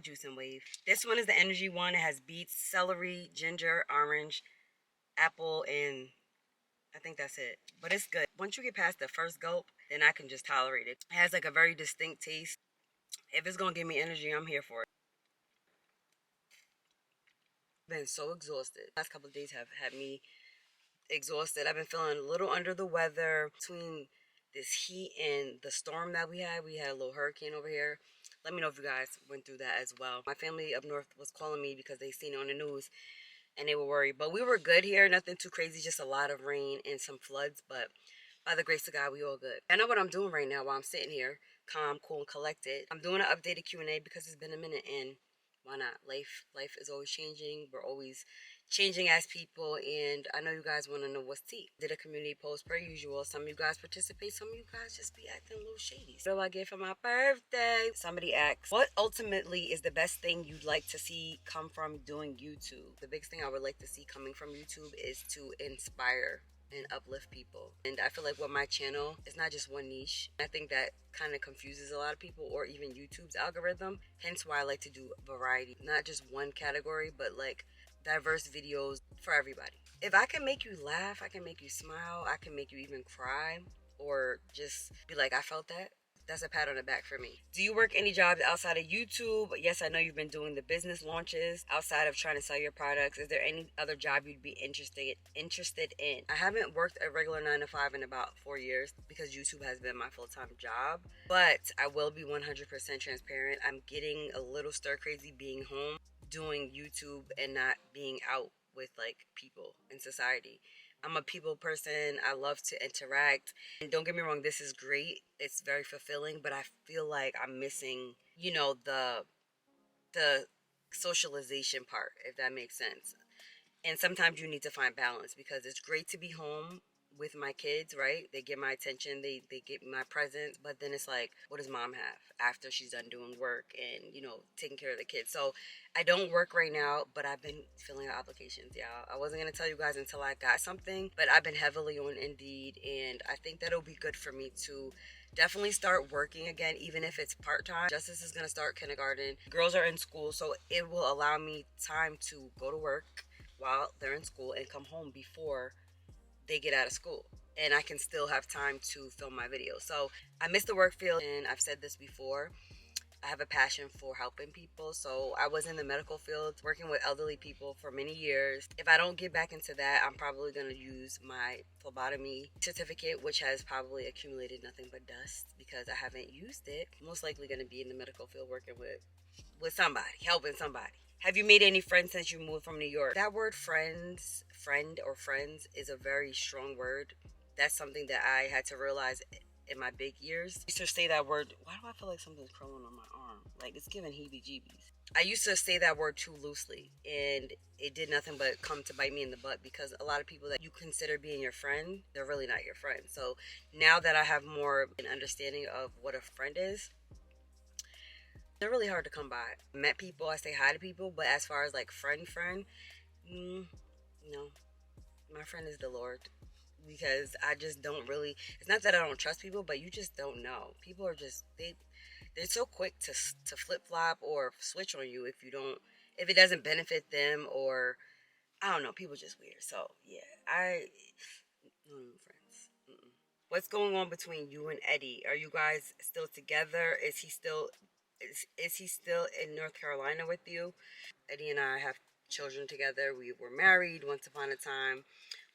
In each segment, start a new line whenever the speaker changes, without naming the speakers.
my juicing wave. This one is the energy one. It has beets, celery, ginger, orange, apple, and I think that's it. But it's good. Once you get past the first gulp, then I can just tolerate it. It has like a very distinct taste. If it's gonna give me energy, I'm here for it. I've been so exhausted. Last couple of days have had me exhausted. I've been feeling a little under the weather between this heat and the storm that we had. We had a little hurricane over here. Let me know if you guys went through that as well. My family up north was calling me because they seen it on the news and they were worried. But we were good here. Nothing too crazy, just a lot of rain and some floods. But by the grace of God, we all good. I know what I'm doing right now while I'm sitting here, calm, cool, and collected. I'm doing an updated Q&A because it's been a minute, and why not? Life is always changing. We're always changing as people, and I know you guys want to know what's tea. Did a community post per usual. Some of you guys participate, some of you guys just be acting a little shady. What do I get for my birthday? Somebody asks, what ultimately is the best thing you'd like to see come from doing YouTube? The biggest thing I would like to see coming from YouTube is to inspire and uplift people. And I feel like with my channel, it's not just one niche. I think that kind of confuses a lot of people, or even YouTube's algorithm. Hence why I like to do variety, not just one category, but like diverse videos for everybody. If I can make you laugh, I can make you smile, I can make you even cry, or just be like, I felt that. That's a pat on the back for me. Do you work any jobs outside of YouTube? Yes, I know you've been doing the business launches outside of trying to sell your products. Is there any other job you'd be interested in? I haven't worked a regular 9 to 5 in about 4 years because YouTube has been my full-time job. But I will be 100% transparent. I'm getting a little stir crazy being home, doing YouTube, and not being out with like people in society. I'm a people person. I love to interact. And don't get me wrong, this is great. It's very fulfilling, but I feel like I'm missing, the socialization part, if that makes sense. And sometimes you need to find balance because it's great to be home with my kids, right? They get my attention, they get my presence, but then it's like, what does mom have after she's done doing work and, taking care of the kids? So I don't work right now, but I've been filling out applications, y'all. I wasn't going to tell you guys until I got something, but I've been heavily on Indeed, and I think that'll be good for me to definitely start working again, even if it's part-time. Justice is going to start kindergarten. Girls are in school, so it will allow me time to go to work while they're in school and come home before they get out of school, and I can still have time to film my videos. So I miss the work field, and I've said this before, I have a passion for helping people. So I was in the medical field working with elderly people for many years. If I don't get back into that, I'm probably going to use my phlebotomy certificate, which has probably accumulated nothing but dust because I haven't used it. Most likely going to be in the medical field working with somebody, helping somebody. Have you made any friends since you moved from New York? That word friend or friends is a very strong word. That's something that I had to realize in my big years. I used to say that word. Why do I feel like something's crawling on my arm? Like it's giving heebie-jeebies. I used to say that word too loosely, and it did nothing but come to bite me in the butt because a lot of people that you consider being your friend, they're really not your friend. So now that I have more an understanding of what a friend is, they're really hard to come by. I met people, I say hi to people, but as far as like friend, no. My friend is the Lord. Because I just don't really, it's not that I don't trust people, but you just don't know. People are just, they're so quick to flip-flop or switch on you if it doesn't benefit them, or, I don't know, people just weird. So, yeah, friends. Mm-mm. What's going on between you and Eddie? Are you guys still together? Is he still in North Carolina with you? Eddie and I have children together. We were married once upon a time.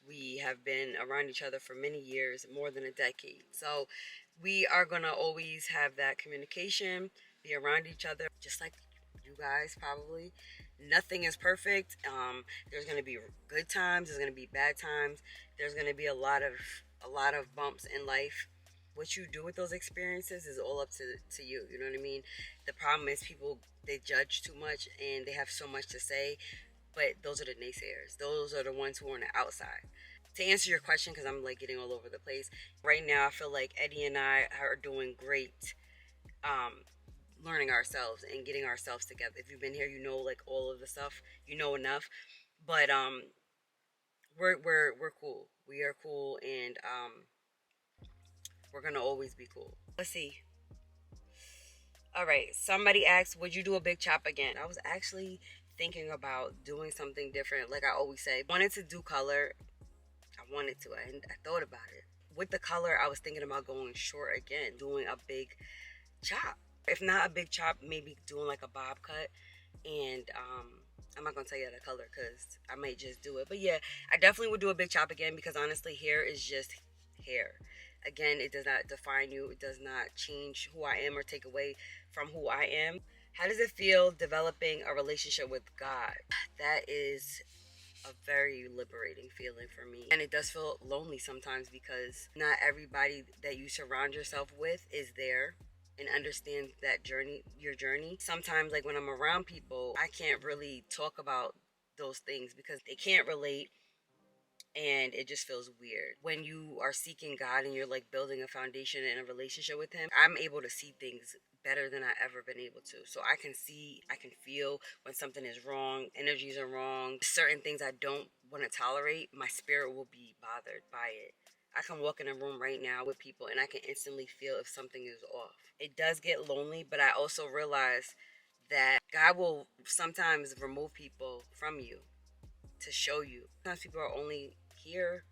We have been around each other for many years, more than a decade. So we are going to always have that communication, be around each other, just like you guys probably. Nothing is perfect. There's going to be good times. There's going to be bad times. There's going to be a lot of bumps in life. What you do with those experiences is all up to you. You know what I mean? The problem is people, they judge too much and they have so much to say, but those are the naysayers. Those are the ones who are on the outside. To answer your question, because I'm like getting all over the place, right now I feel like Eddie and I are doing great, learning ourselves and getting ourselves together. If you've been here, you know like all of the stuff, you know enough. But we're cool. We are cool, and we're gonna always be cool. Let's see. All right. Somebody asked, would you do a big chop again? I was actually thinking about doing something different. Like I always say, wanted to do color. I wanted to. I thought about it. With the color, I was thinking about going short again, doing a big chop. If not a big chop, maybe doing like a bob cut. And I'm not gonna tell you the color because I might just do it. But yeah, I definitely would do a big chop again because honestly, hair is just hair. Again, it does not define you. It does not change who I am or take away from who I am. How does it feel developing a relationship with God? That is a very liberating feeling for me. And it does feel lonely sometimes because not everybody that you surround yourself with is there and understand that journey, your journey. Sometimes, like when I'm around people, I can't really talk about those things because they can't relate, and it just feels weird. When you are seeking God and you're like building a foundation and a relationship with Him, I'm able to see things better than I ever been able to. So I can see, I can feel when something is wrong, energies are wrong, certain things I don't want to tolerate, my spirit will be bothered by it. I can walk in a room right now with people and I can instantly feel if something is off. It does get lonely, but I also realize that God will sometimes remove people from you to show you. Sometimes people are only here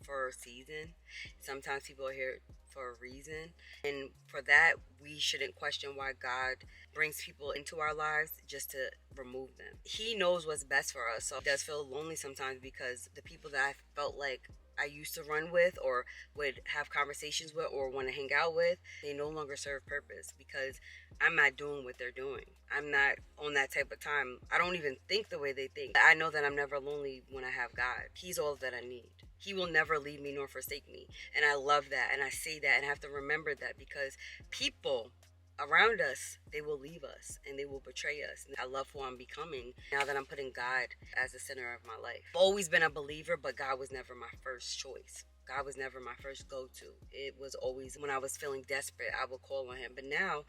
for a season. Sometimes people are here for a reason. And for that, we shouldn't question why God brings people into our lives just to remove them. He knows what's best for us. So it does feel lonely sometimes because the people that I felt like I used to run with or would have conversations with or want to hang out with, they no longer serve purpose because I'm not doing what they're doing. I'm not on that type of time. I don't even think the way they think. I know that I'm never lonely when I have God. He's all that I need. He will never leave me nor forsake me. And I love that. And I say that and I have to remember that because people around us, they will leave us and they will betray us. I love who I'm becoming now that I'm putting God as the center of my life. I've always been a believer, but God was never my first choice. God was never my first go-to. It was always when I was feeling desperate, I would call on Him. But now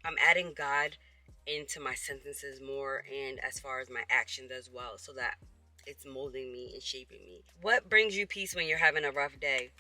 I'm adding God into my sentences more and as far as my actions as well, so that it's molding me and shaping me. What brings you peace when you're having a rough day?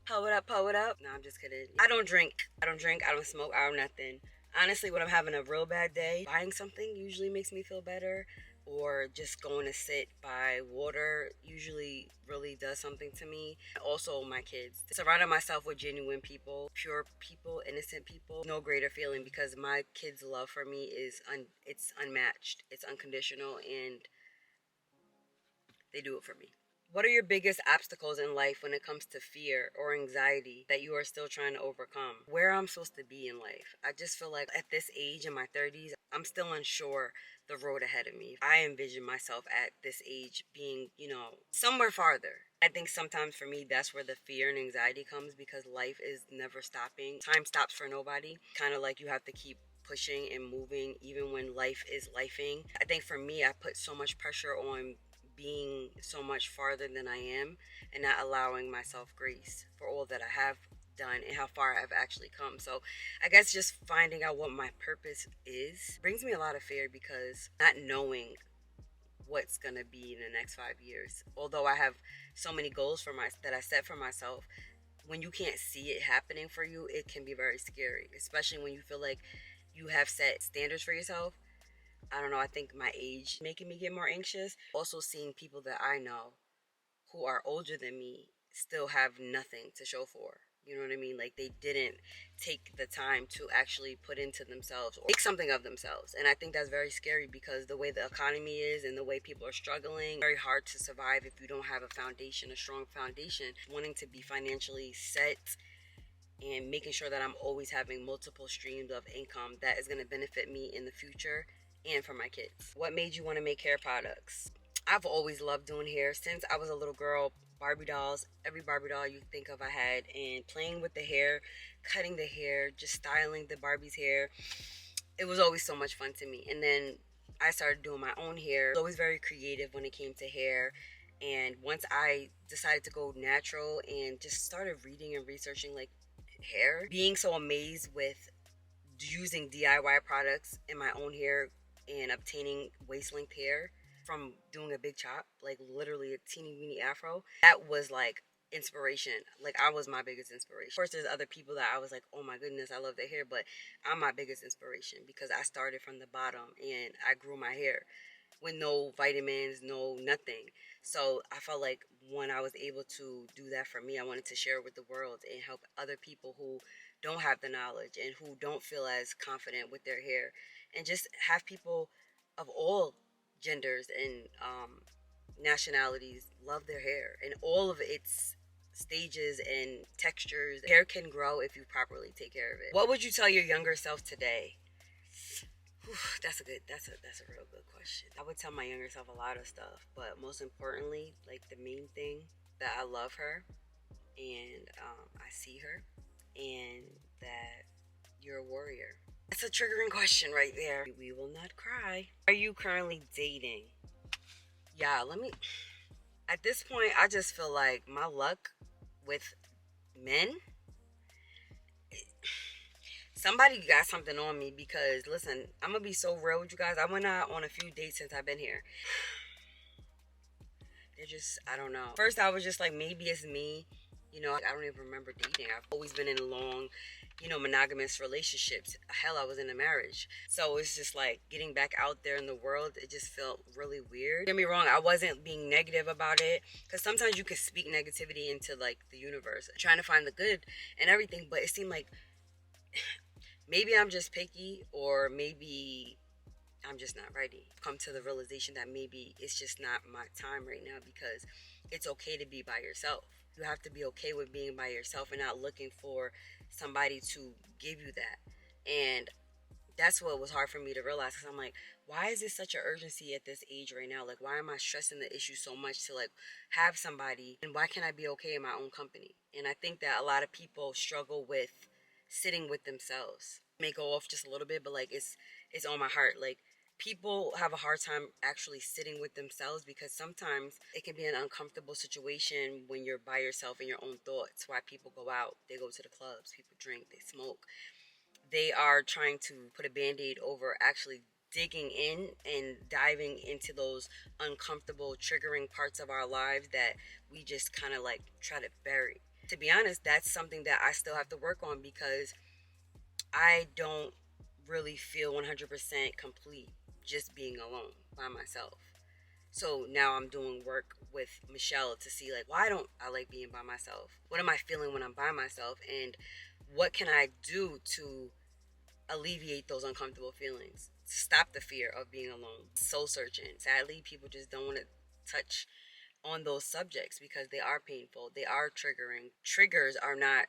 Pull it up, pull it up. No, I'm just kidding. I don't drink. I don't drink. I don't smoke. I don't nothing. Honestly, when I'm having a real bad day, buying something usually makes me feel better. Or just going to sit by water usually really does something to me. Also, my kids. Surrounding myself with genuine people, pure people, innocent people. No greater feeling because my kids' love for me is it's unmatched. It's unconditional, and they do it for me. What are your biggest obstacles in life when it comes to fear or anxiety that you are still trying to overcome? Where I'm supposed to be in life. I just feel like at this age in my 30s, I'm still unsure the road ahead of me. I envision myself at this age being, somewhere farther. I think sometimes for me, that's where the fear and anxiety comes because life is never stopping. Time stops for nobody. Kind of like you have to keep pushing and moving even when life is lifing. I think for me, I put so much pressure on being so much farther than I am and not allowing myself grace for all that I have done and how far I've actually come. So I guess just finding out what my purpose is brings me a lot of fear because not knowing what's gonna be in the next 5 years. Although I have so many goals that I set for myself, when you can't see it happening for you, it can be very scary, especially when you feel like you have set standards for yourself. I don't know, I think my age making me get more anxious. Also seeing people that I know who are older than me still have nothing to show for. You know what I mean? Like they didn't take the time to actually put into themselves or make something of themselves. And I think that's very scary because the way the economy is and the way people are struggling, very hard to survive if you don't have a foundation, a strong foundation. Wanting to be financially set and making sure that I'm always having multiple streams of income that is going to benefit me in the future and for my kids. What made you want to make hair products? I've always loved doing hair since I was a little girl. Barbie dolls, every Barbie doll you think of I had, and playing with the hair, cutting the hair, just styling the Barbie's hair. It was always so much fun to me. And then I started doing my own hair. I was always very creative when it came to hair. And once I decided to go natural and just started reading and researching like hair, being so amazed with using DIY products in my own hair and obtaining waist length hair from doing a big chop, like literally a teeny weeny afro, that was like inspiration. Like, I was my biggest inspiration. Of course, there's other people that I was like, oh my goodness, I love their hair, but I'm my biggest inspiration because I started from the bottom and I grew my hair with no vitamins, no nothing. So I felt like when I was able to do that for me, I wanted to share it with the world and help other people who don't have the knowledge and who don't feel as confident with their hair, and just have people of all genders and nationalities love their hair and all of its stages and textures. Hair can grow if you properly take care of it. What would you tell your younger self today? Whew, that's a real good question. I would tell my younger self a lot of stuff, but most importantly, like the main thing, that I love her and I see her, and that you're a warrior. That's a triggering question right there. We will not cry. Are you currently dating? Yeah, at this point, I just feel like my luck with men, somebody got something on me because, listen, I'm going to be so real with you guys. I went out on a few dates since I've been here. They're just, I don't know. First, I was just like, maybe it's me. You know, I don't even remember dating. I've always been in long, monogamous relationships. Hell, I was in a marriage. So it's just like getting back out there in the world, it just felt really weird. Don't get me wrong, I wasn't being negative about it, because sometimes you can speak negativity into like the universe, trying to find the good and everything, but it seemed like maybe I'm just picky, or maybe I'm just not ready. Come to the realization that maybe it's just not my time right now, because it's okay to be by yourself. You have to be okay with being by yourself and not looking for somebody to give you that. And that's what was hard for me to realize, because I'm like, why is this such an urgency at this age right now? Like, why am I stressing the issue so much to like have somebody, and why can't I be okay in my own company? And I think that a lot of people struggle with sitting with themselves. It may go off just a little bit, but like it's on my heart. Like, people have a hard time actually sitting with themselves, because sometimes it can be an uncomfortable situation when you're by yourself in your own thoughts. Why people go out, they go to the clubs, people drink, they smoke. They are trying to put a band-aid over actually digging in and diving into those uncomfortable, triggering parts of our lives that we just kind of like try to bury. To be honest, that's something that I still have to work on, because I don't really feel 100% complete just being alone by myself. So now I'm doing work with Michelle to see, like, why don't I like being by myself? What am I feeling when I'm by myself? And what can I do to alleviate those uncomfortable feelings? Stop the fear of being alone. Soul searching. Sadly, people just don't want to touch on those subjects because they are painful. They are triggering. Triggers are not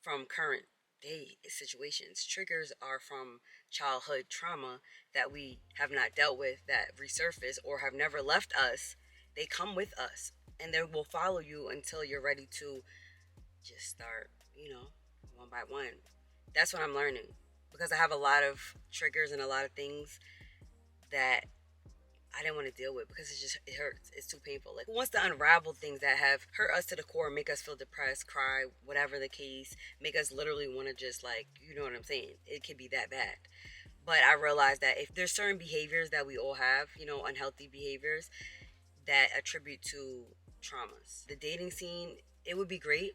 from current day situations. Triggers are from childhood trauma that we have not dealt with, that resurface or have never left us. They come with us, and they will follow you until you're ready to just start, one by one. That's what I'm learning, because I have a lot of triggers and a lot of things that I didn't want to deal with, because it hurts. It's too painful. Like, who wants to unravel things that have hurt us to the core, make us feel depressed, cry, whatever the case, make us literally want to just, like, you know what I'm saying? It can be that bad. But I realized that if there's certain behaviors that we all have, unhealthy behaviors that attribute to traumas. The dating scene, it would be great,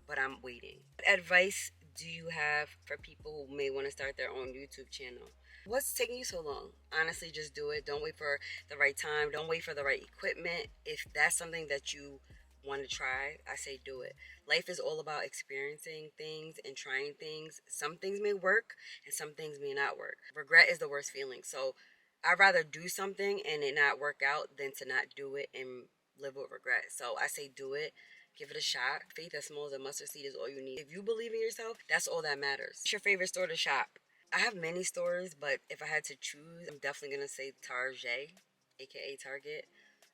but I'm waiting. What advice do you have for people who may want to start their own YouTube channel? What's taking you so long? Honestly, just do it. Don't wait for the right time. Don't wait for the right equipment. If that's something that you want to try, I say do it. Life is all about experiencing things and trying things. Some things may work and some things may not work. Regret is the worst feeling. So I'd rather do something and it not work out than to not do it and live with regret. So I say do it. Give it a shot. Faith as small as a mustard seed is all you need. If you believe in yourself, that's all that matters. What's your favorite store to shop? I have many stores, but if I had to choose, I'm definitely going to say Target, aka Target.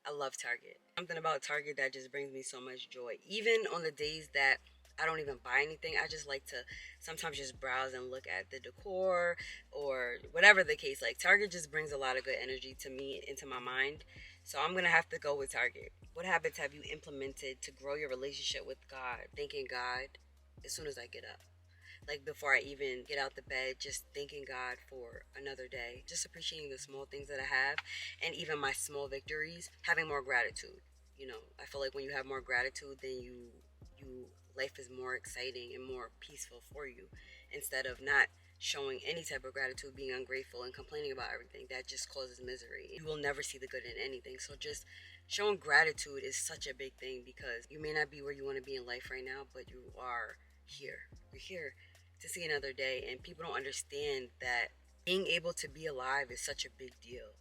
I love Target. Something about Target that just brings me so much joy. Even on the days that I don't even buy anything, I just like to sometimes just browse and look at the decor or whatever the case. Like, Target just brings a lot of good energy to me, into my mind. So I'm going to have to go with Target. What habits have you implemented to grow your relationship with God? Thanking God as soon as I get up. Like, before I even get out the bed, just thanking God for another day. Just appreciating the small things that I have, and even my small victories, having more gratitude. You know, I feel like when you have more gratitude, then you life is more exciting and more peaceful for you, instead of not showing any type of gratitude, being ungrateful and complaining about everything. That just causes misery. You will never see the good in anything. So just showing gratitude is such a big thing, because you may not be where you want to be in life right now, but you are here. You're here to see another day, and people don't understand that being able to be alive is such a big deal.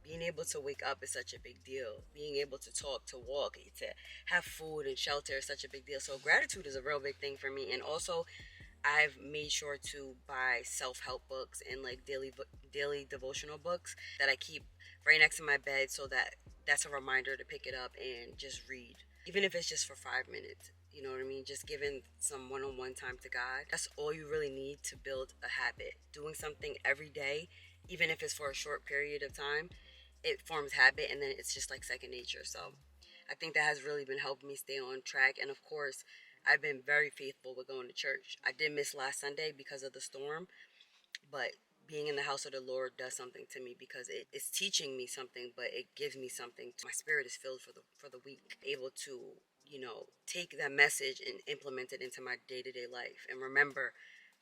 Being able to wake up is such a big deal. Being able to talk, to walk, to have food and shelter is such a big deal. So gratitude is a real big thing for me. And also, I've made sure to buy self-help books and like daily devotional books that I keep right next to my bed, so that that's a reminder to pick it up and just read, even if it's just for 5 minutes. You know what I mean? Just giving some one-on-one time to God. That's all you really need to build a habit. Doing something every day, even if it's for a short period of time, it forms habit, and then it's just like second nature. So I think that has really been helping me stay on track. And of course, I've been very faithful with going to church. I did miss last Sunday because of the storm, but being in the house of the Lord does something to me, because it's teaching me something, but it gives me something. My spirit is filled for the week, able to, take that message and implement it into my day-to-day life. And remember,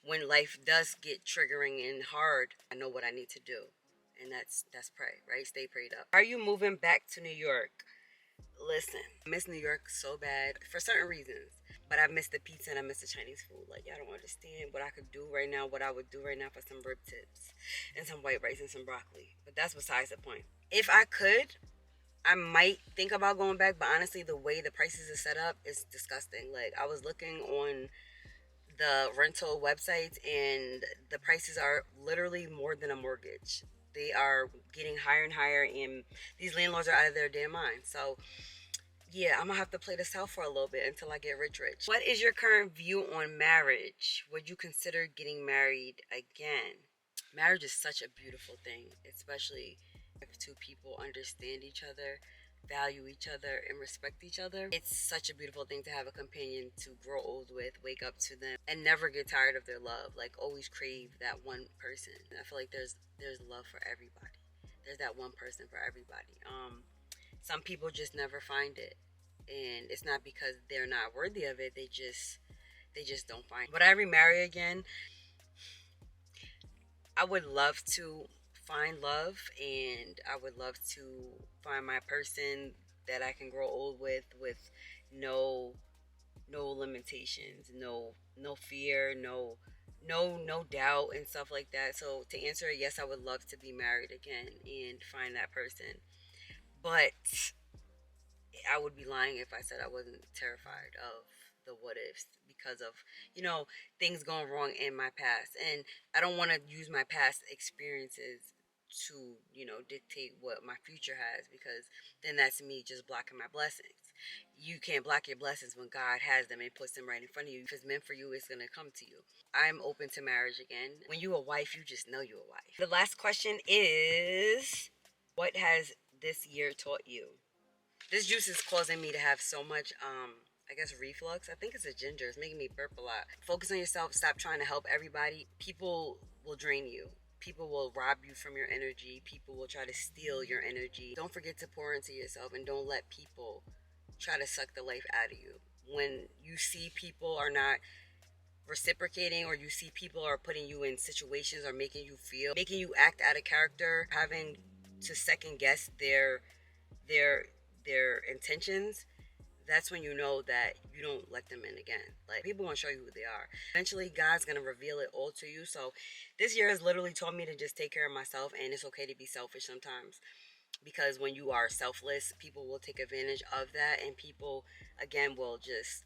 when life does get triggering and hard, I know what I need to do. And that's pray, right? Stay prayed up. Are you moving back to New York? Listen, I miss New York so bad for certain reasons. But I miss the pizza and I miss the Chinese food. Like, y'all don't understand what I could do right now, what I would do right now for some rib tips and some white rice and some broccoli. But that's besides the point. If I could, I might think about going back. But honestly, the way the prices are set up is disgusting. Like, I was looking on the rental websites, and the prices are literally more than a mortgage. They are getting higher and higher, and these landlords are out of their damn mind. So yeah, I'm gonna have to play this out for a little bit until I get rich. What is your current view on marriage? Would you consider getting married again? Marriage is such a beautiful thing, especially if two people understand each other, value each other, and respect each other. It's such a beautiful thing to have a companion to grow old with, wake up to them, and never get tired of their love. Like, always crave that one person. And I feel like there's love for everybody. There's that one person for everybody. Some people just never find it, and it's not because they're not worthy of it. They just don't find it. Would I remarry again? I would love to find love, and I would love to find my person that I can grow old with no limitations, no fear, no doubt and stuff like that. So to answer it, yes, I would love to be married again and find that person. But I would be lying if I said I wasn't terrified of the what ifs, because of, things going wrong in my past. And I don't want to use my past experiences to, dictate what my future has, because then that's me just blocking my blessings. You can't block your blessings when God has them and puts them right in front of you. If it's meant for you, it's going to come to you. I'm open to marriage again. When you're a wife, you just know you're a wife. The last question is, what has this year taught you? This juice is causing me to have so much, I guess, reflux. I think it's a ginger. It's making me burp a lot. Focus on yourself. Stop trying to help everybody. People will drain you. People will rob you from your energy. People will try to steal your energy. Don't forget to pour into yourself, and don't let people try to suck the life out of you. When you see people are not reciprocating, or you see people are putting you in situations, or making you act out of character, having to second guess their intentions, that's when you know that you don't let them in again. Like, people gonna show you who they are. Eventually, God's gonna reveal it all to you. So this year has literally taught me to just take care of myself, and it's okay to be selfish sometimes. Because when you are selfless, people will take advantage of that, and people, again, will just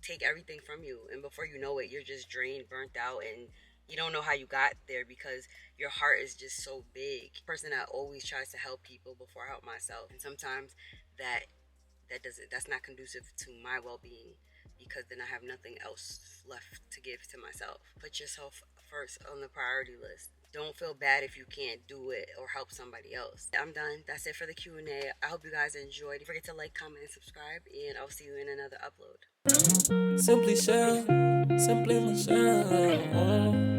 take everything from you. And before you know it, you're just drained, burnt out, and you don't know how you got there, because your heart is just so big. Person that always tries to help people before I help myself. And sometimes that's not conducive to my well-being, because then I have nothing else left to give to myself. Put yourself first on the priority list. Don't feel bad if you can't do it or help somebody else. I'm done. That's it for the Q&A. I hope you guys enjoyed. Don't forget to like, comment, and subscribe, and I'll see you in another upload.
Simply Michelle.